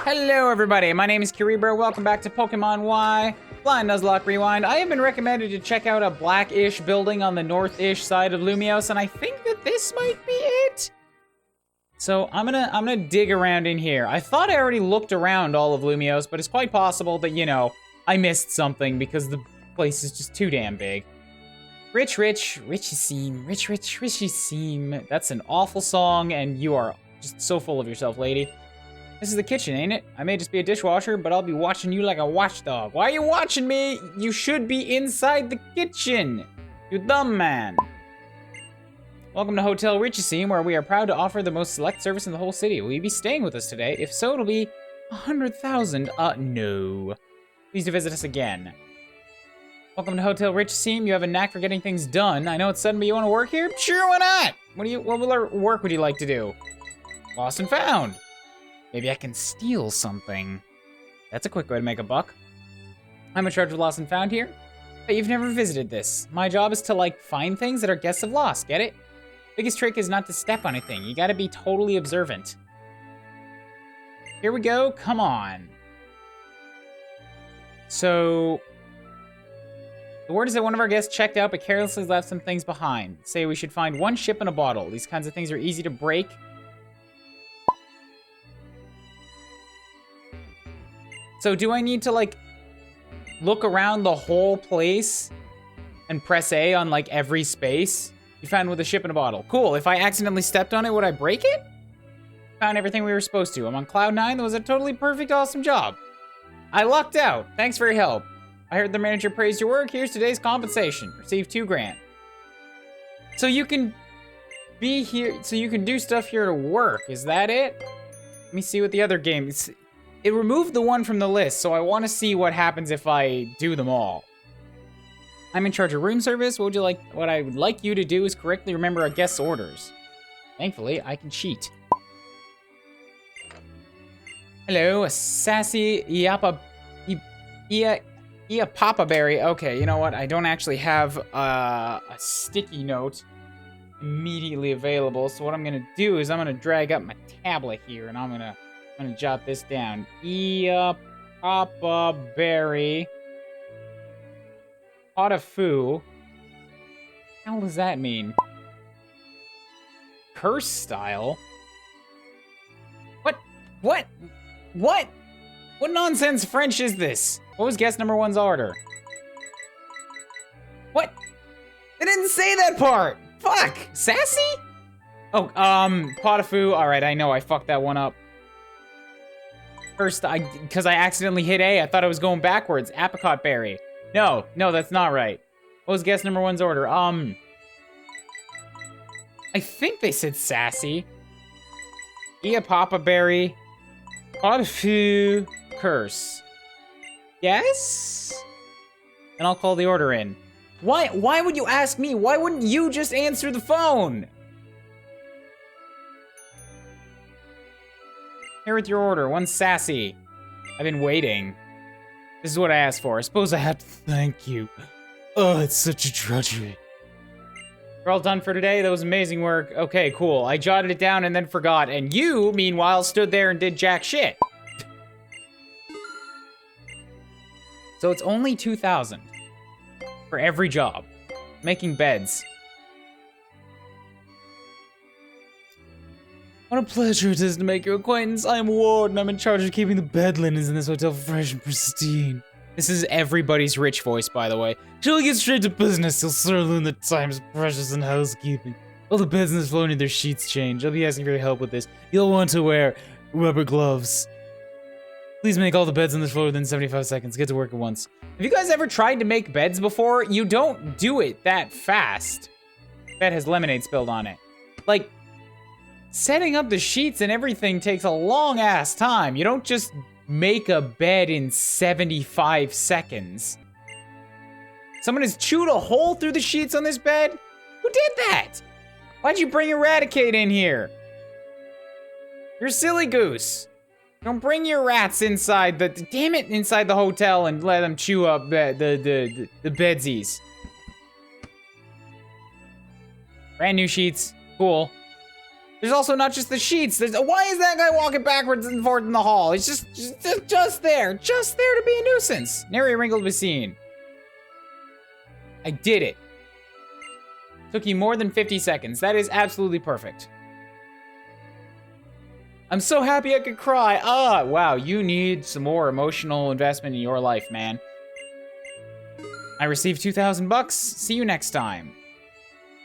Hello everybody, my name is Kuuribro. Welcome back to Pokemon Y Blind Nuzlocke Rewind. I have been recommended to check out a black-ish building on the north-ish side of Lumios, and I think that this might be it. So I'm gonna dig around in here. I thought I already looked around all of Lumios, but it's quite possible that, you know, I missed something because the place is just too damn big. Rich, richy seem. That's an awful song, and you are just so full of yourself, lady. This is the kitchen, ain't it? I may just be a dishwasher, but I'll be watching you like a watchdog. Why are you watching me? You should be inside the kitchen. You dumb man. Welcome to Hotel Richie, where we are proud to offer the most select service in the whole city. Will you be staying with us today? If so, it'll be 100,000. No. Please do visit us again. Welcome to Hotel Richie. You have a knack for getting things done. I know it's sudden, but you want to work here? Sure, why not? What work would you like to do? Lost and found. Maybe I can steal something. That's a quick way to make a buck. I'm in charge of Lost and Found here, but you've never visited this. My job is to, like, find things that our guests have lost, get it? Biggest trick is not to step on anything. You gotta be totally observant. Here we go, come on. So, the word is that one of our guests checked out but carelessly left some things behind. Say we should find one ship in a bottle. These kinds of things are easy to break. So do I need to, like, look around the whole place and press A on, like, every space? You found with a ship in a bottle. Cool. If I accidentally stepped on it, would I break it? Found everything we were supposed to. I'm on cloud 9. That was a totally perfect, awesome job. I lucked out. Thanks for your help. I heard the manager praised your work. Here's today's compensation. Receive 2 grand. So you can be here, so you can do stuff here to work. Is that it? Let me see what the other game is. It removed the one from the list, so I want to see what happens if I do them all. I'm in charge of room service. What I would like you to do is correctly remember a guest's orders. Thankfully, I can cheat. Hello, a sassy Papa Berry. Okay, you know what? I don't actually have a sticky note immediately available, so what I'm gonna do is I'm gonna drag up my tablet here, and I'm gonna jot this down. Papa Berry. Pot of foo. What the hell does that mean? Curse style? What? What nonsense French is this? What was guest number 1's order? What? They didn't say that part! Fuck! Sassy? Oh, pot of foo. Alright, I know, I fucked that one up. First, because I accidentally hit A, I thought I was going backwards. Apricot berry. No, that's not right. What was guest number 1's order? I think they said sassy. Papa berry. Pot of foo. Curse. Yes? And I'll call the order in. Why would you ask me? Why wouldn't you just answer the phone? Here with your order. 1 sassy. I've been waiting. This is what I asked for. I suppose I have to thank you. Oh, it's such a drudgery. We're all done for today. That was amazing work. Okay, cool. I jotted it down and then forgot. And you, meanwhile, stood there and did jack shit. So it's only 2,000 for every job. Making beds. What a pleasure it is to make your acquaintance. I am Ward, and I'm in charge of keeping the bed linens in this hotel fresh and pristine. This is everybody's rich voice, by the way. Shall we get straight to business? You'll certainly learn the time's precious in housekeeping. All the beds in this floor need their sheets changed. I'll be asking for your help with this. You'll want to wear rubber gloves. Please make all the beds on this floor within 75 seconds. Get to work at once. Have you guys ever tried to make beds before? You don't do it that fast. Bed has lemonade spilled on it. Like, setting up the sheets and everything takes a long-ass time. You don't just make a bed in 75 seconds. Someone has chewed a hole through the sheets on this bed? Who did that? Why'd you bring Eradicate in here? You're a silly goose. Don't bring your rats inside inside the hotel and let them chew up the bedsies. Brand new sheets. Cool. There's also not just the sheets. Why is that guy walking backwards and forth in the hall? He's just there to be a nuisance. Nary a wrinkle to be seen. I did it. Took you more than 50 seconds. That is absolutely perfect. I'm so happy I could cry. Ah, wow, you need some more emotional investment in your life, man. I received 2,000 bucks. See you next time.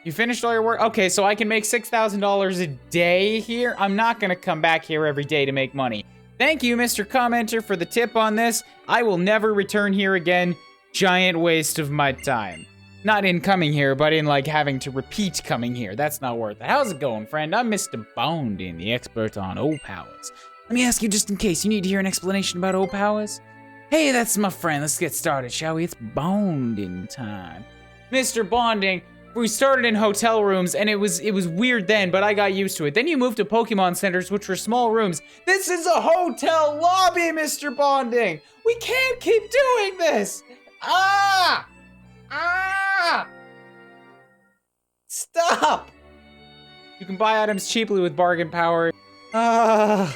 You finished all your work? Okay, so I can make $6,000 a day here? I'm not gonna come back here every day to make money. Thank you, Mr. Commenter, for the tip on this. I will never return here again. Giant waste of my time. Not in coming here, but in, like, having to repeat coming here. That's not worth it. How's it going, friend? I'm Mr. Bounding, the expert on O-Powers. Let me ask you just in case, you need to hear an explanation about O-Powers? Hey, that's my friend. Let's get started, shall we? It's bonding time. Mr. Bonding, we started in hotel rooms, and it was weird then, but I got used to it. Then you moved to Pokemon centers, which were small rooms. This is a hotel lobby, Mr. Bonding! We can't keep doing this! Ah! Ah! Stop! You can buy items cheaply with bargain power. I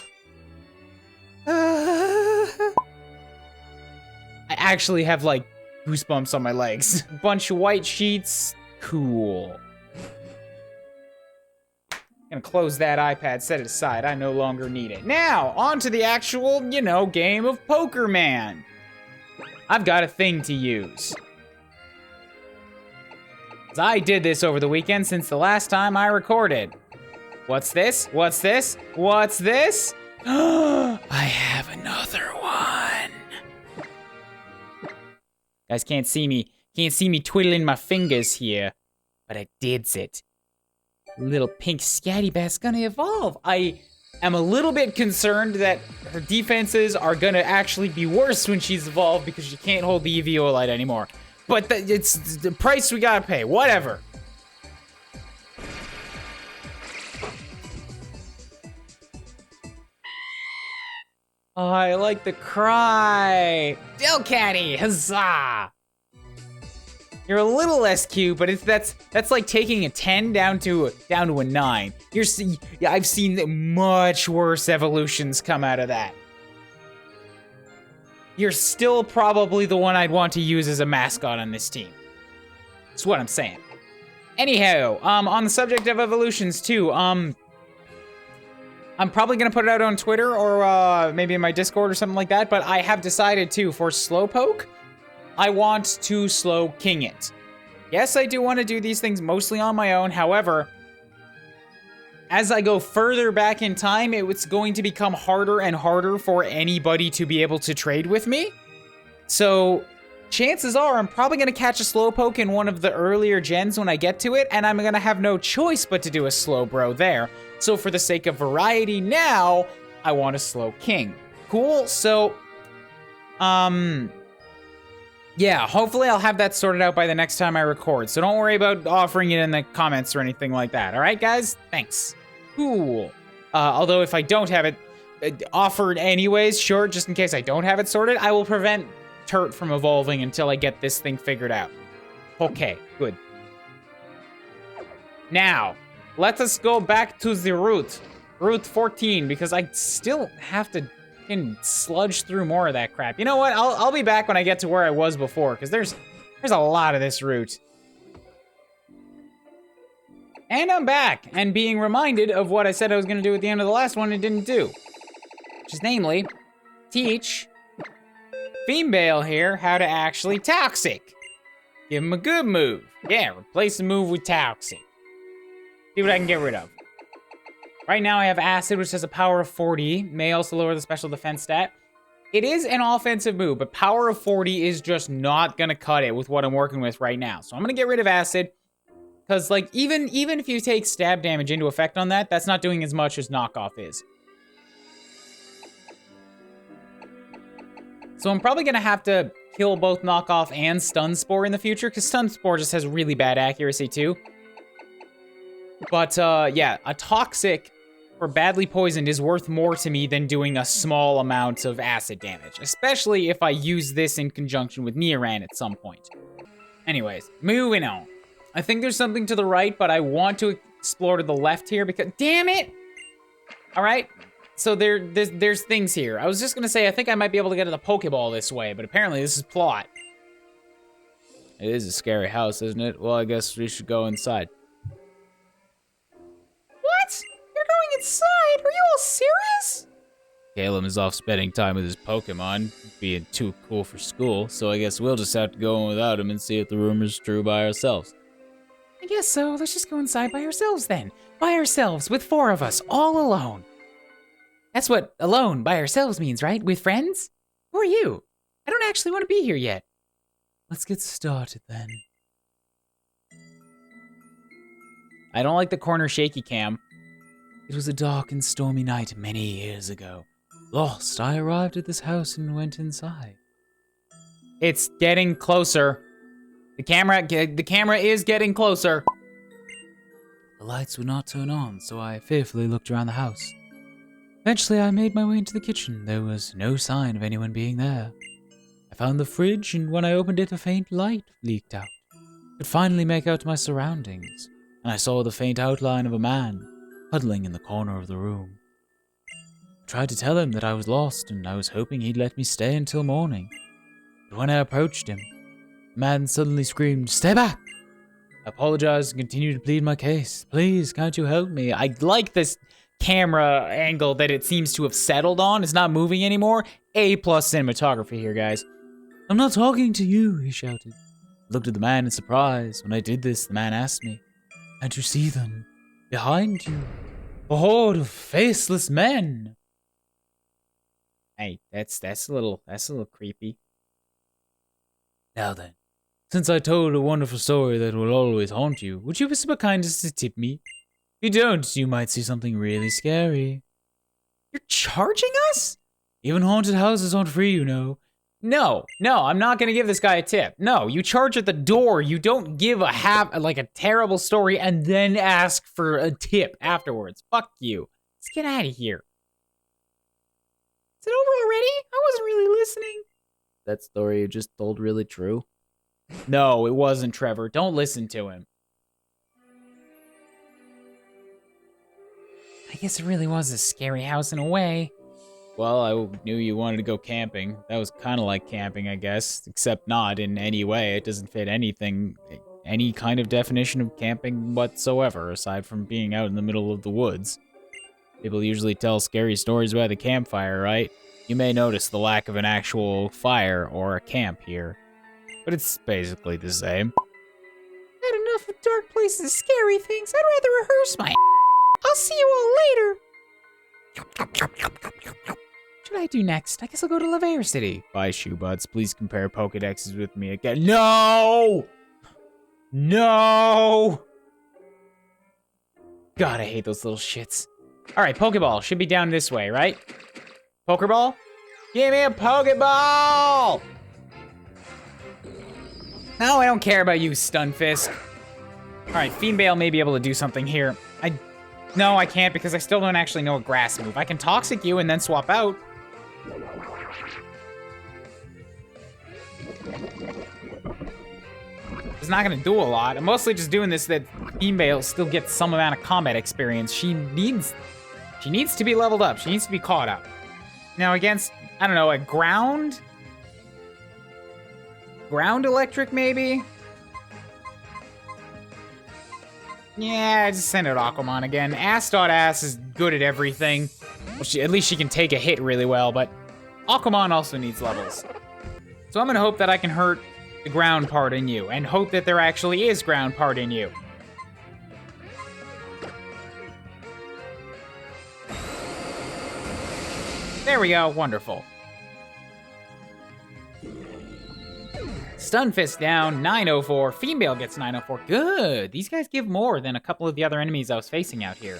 actually have, like, goosebumps on my legs. Bunch of white sheets. Cool. Gonna close that iPad, set it aside. I no longer need it. Now, on to the actual, you know, game of Poker Man. I've got a thing to use. I did this over the weekend since the last time I recorded. What's this? What's this? What's this? I have another one. Guys can't see me twiddling my fingers here, but I did it. Little pink scatty bat's gonna evolve. I am a little bit concerned that her defenses are gonna actually be worse when she's evolved because she can't hold the EVO light anymore. But it's the price we gotta pay, whatever. Oh, I like the cry. Delcatty, huzzah! You're a little less cute, but that's like taking a 10 down to a 9. I've seen much worse evolutions come out of that. You're still probably the one I'd want to use as a mascot on this team. That's what I'm saying. Anyhow, on the subject of evolutions too, I'm probably gonna put it out on Twitter or maybe in my Discord or something like that, but I have decided to, for Slowpoke, I want to slow king it. Yes, I do want to do these things mostly on my own, however, as I go further back in time, it's going to become harder and harder for anybody to be able to trade with me. So, chances are I'm probably going to catch a Slowpoke in one of the earlier gens when I get to it, and I'm going to have no choice but to do a Slowbro there. So for the sake of variety now, I want a Slow King. Cool, so, yeah, hopefully I'll have that sorted out by the next time I record, so don't worry about offering it in the comments or anything like that, alright guys? Thanks. Cool. Although if I don't have it offered anyways, sure, just in case I don't have it sorted, I will prevent Turt from evolving until I get this thing figured out. Okay, good. Now, let us go back to the route. Route 14, because I still have to sludge through more of that crap. You know what? I'll be back when I get to where I was before, because there's a lot of this route. And I'm back, and being reminded of what I said I was going to do at the end of the last one and didn't do. Which is namely, teach Female here how to actually Toxic. Give him a good move. Yeah, replace the move with Toxic. See what I can get rid of. Right now I have Acid, which has a power of 40. May also lower the special defense stat. It is an offensive move, but power of 40 is just not gonna cut it with what I'm working with right now. So I'm gonna get rid of Acid. Because, like, even if you take stab damage into effect on that, that's not doing as much as Knockoff is. So I'm probably gonna have to kill both Knockoff and Stun Spore in the future, because Stun Spore just has really bad accuracy too. But, yeah, a Toxic for badly poisoned is worth more to me than doing a small amount of acid damage, especially if I use this in conjunction with Nidoran at some point. Anyways, moving on. I think there's something to the right, but I want to explore to the left here because... Damn it! All right. So there's things here. I was just going to say, I think I might be able to get to the Pokeball this way, but apparently this is plot. It is a scary house, isn't it? Well, I guess we should go inside. What? You're going inside? Are you all serious? Caleb is off spending time with his Pokemon, being too cool for school, so I guess we'll just have to go in without him and see if the rumor's true by ourselves. I guess so. Let's just go inside by ourselves then. By ourselves, with 4 of us, all alone. That's what alone by ourselves means, right? With friends? Who are you? I don't actually want to be here yet. Let's get started then. I don't like the corner shaky cam. It was a dark and stormy night many years ago. Lost, I arrived at this house and went inside. It's getting closer. The camera is getting closer. The lights would not turn on, so I fearfully looked around the house. Eventually, I made my way into the kitchen. There was no sign of anyone being there. I found the fridge, and when I opened it, a faint light leaked out. I could finally make out my surroundings, and I saw the faint outline of a man huddling in the corner of the room. I tried to tell him that I was lost, and I was hoping he'd let me stay until morning. But when I approached him, the man suddenly screamed, "Stay back!" I apologized and continued to plead my case. "Please, can't you help me?" I like this camera angle that it seems to have settled on. It's not moving anymore. A+ cinematography here, guys. "I'm not talking to you," he shouted. I looked at the man in surprise. When I did this, the man asked me, "Can't you see them? Behind you, a horde of faceless men." Hey, that's a little creepy. Now then, since I told a wonderful story that will always haunt you, would you be so kind as to tip me? If you don't, you might see something really scary. You're charging us? Even haunted houses aren't free, you know. No, I'm not gonna give this guy a tip. No, you charge at the door. You don't give a terrible story and then ask for a tip afterwards. Fuck you. Let's get out of here. Is it over already? I wasn't really listening. That story you just told really true? No, it wasn't, Trevor. Don't listen to him. I guess it really was a scary house in a way. Well, I knew you wanted to go camping. That was kind of like camping, I guess, except not in any way. It doesn't fit any kind of definition of camping whatsoever, aside from being out in the middle of the woods. People usually tell scary stories by the campfire, right? You may notice the lack of an actual fire or a camp here, but it's basically the same. Had enough of dark places, scary things. I'd rather rehearse my I'll see you all later. What should I do next? I guess I'll go to Laver City. Bye, Shoebuds. Please compare Pokedexes with me again. No! No! God, I hate those little shits. All right, Pokeball should be down this way, right? Pokeball? Give me a Pokeball! No, I don't care about you, Stunfisk. All right, Fiendbale may be able to do something here. No, I can't because I still don't actually know a grass move. I can Toxic you and then swap out. It's not gonna do a lot. I'm mostly just doing this so that Fiendbale still gets some amount of combat experience. She needs to be leveled up. She needs to be caught up. Now against, I don't know, a ground electric maybe? Yeah, just send out Aquamon again. Ass.Ass is good at everything. Well, at least she can take a hit really well, but Aquamon also needs levels. So I'm gonna hope that I can hurt the ground part in you, and hope that there actually is ground part in you. There we go, wonderful. Stunfisk down, 904. Fiendbale gets 904. Good. These guys give more than a couple of the other enemies I was facing out here.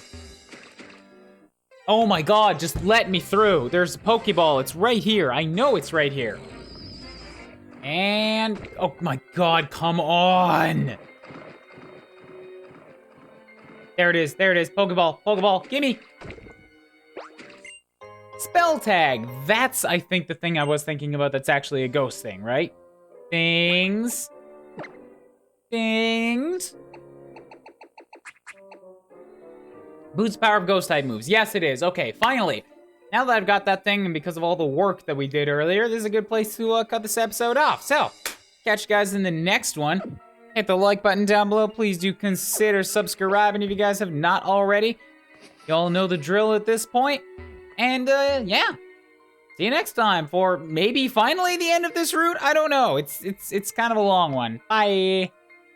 Oh my god, just let me through. There's a Pokeball. It's right here. I know it's right here. And... oh my god, come on. There it is. There it is. Pokeball. Pokeball. Gimme. Spell tag. That's, I think, the thing I was thinking about that's actually a ghost thing, right? Things. Boots power of ghost type moves. Yes, it is. Okay, finally. Now that I've got that thing, and because of all the work that we did earlier, this is a good place to cut this episode off. So, catch you guys in the next one. Hit the like button down below. Please do consider subscribing if you guys have not already. Y'all know the drill at this point. And, yeah. See you next time for maybe finally the end of this route. I don't know. It's kind of a long one. Bye.